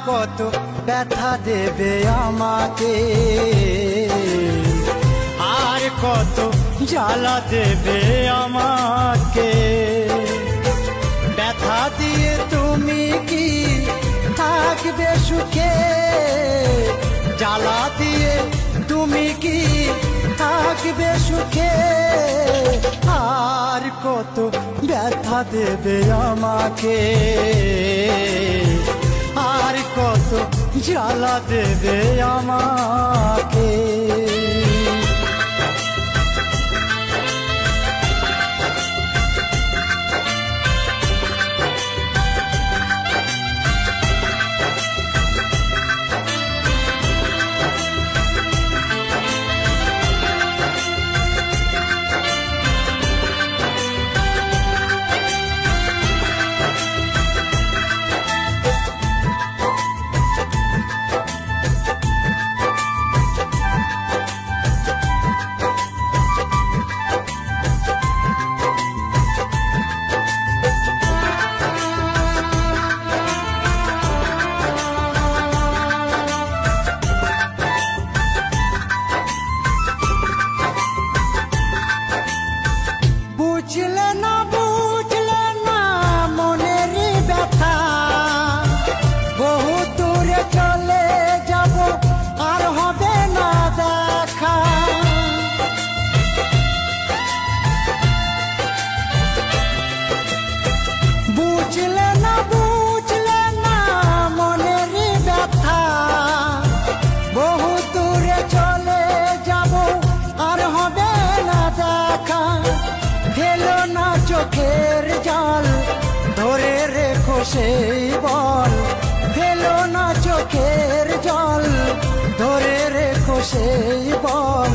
কত ব্যথা দেবে আমাকে, আর কত জ্বালা দেবে আমাকে। ব্যথা দিয়ে তুমি কি থাকবে সুখে, জ্বালা দিয়ে তুমি কি থাকবে সুখে। আর কত ব্যথা দেবে আমাকে, আর কত জ্বালা দেবে আমাকে। বুঝলে না মনের ব্যথা, বহু দূরে চলে যাব আর হবে না দেখা। বুঝলে না মনের ব্যথা, বহু দূরে চলে যাব আর হবে না দেখা। ফেলো না চোখের জল, ধরে রেখো সেই বল। ফেলো না চোখের জল, ধরে রেখো সেই বল।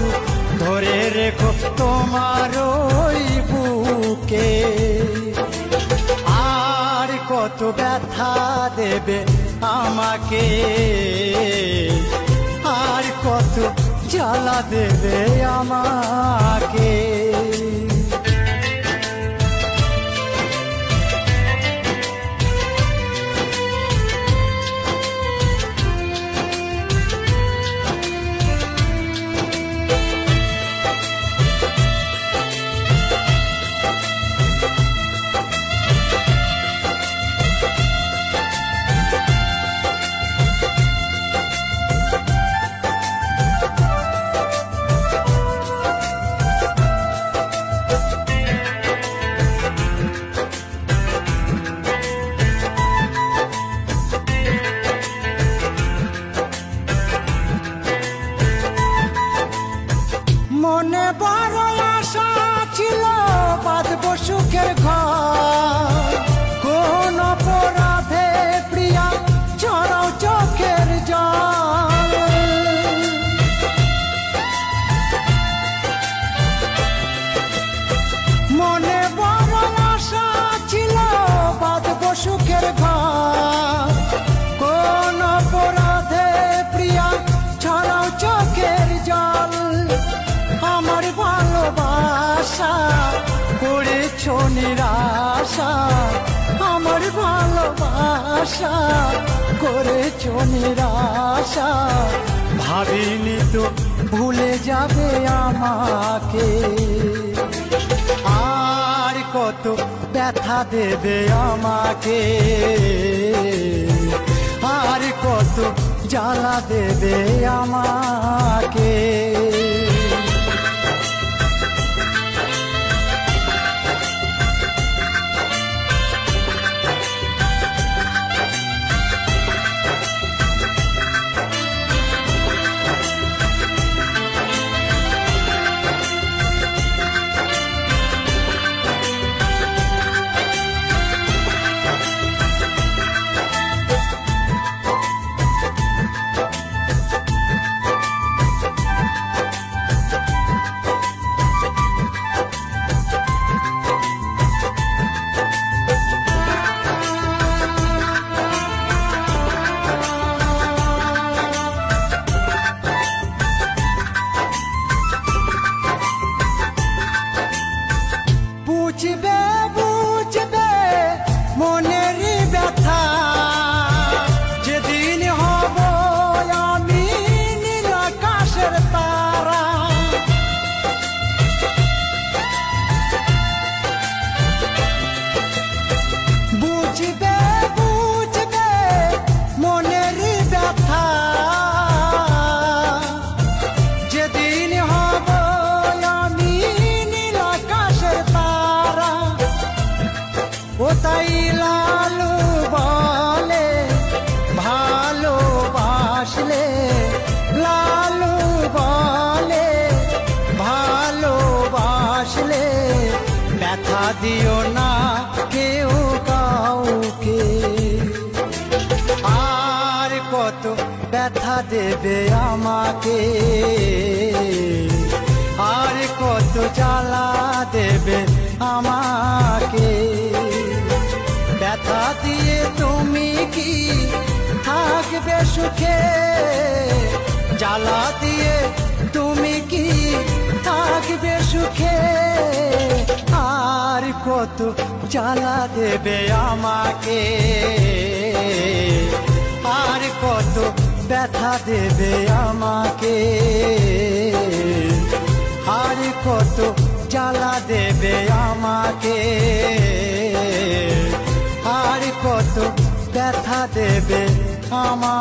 ধরে রেখো তোমার ওই বুকে। আর কত ব্যথা দেবে আমাকে, আর কত জ্বালা দেবে আমাকে। মনে বড় আশা ছিল বাঁধবো সুখের ঘর, কোন অপরাধে প্রিয়া ঝরাও চোখের জল। মনে বড় আশা ছিল বাঁধবো সুখের ঘর, কোন অপরাধে প্রিয়া ঝরাও চোখের জল। আমার ভালোবাসা করেছো নিরাশা, আমার ভালোবাসা করেছো নিরাশা। ভাবিনি তো ভুলে যাবে আমাকে, আর কত ব্যথা দেবে আমাকে, আর কত জ্বালা দেবে আমাকে। দিও না কেউ কাউকে। আর কত ব্যথা দেবে আমাকে, আর কত জ্বালা দেবে আমাকে। ব্যথা দিয়ে তুমি কি থাকবে সুখে, জ্বালা দিয়ে তুমি কি থাকবে সুখে। আর কত জ্বালা দেবে আমাকে, আর কত ব্যথা দেবে আমাকে। আর কত জ্বালা দেবে আমাকে, আর কত ব্যথা দেবে আমাকে।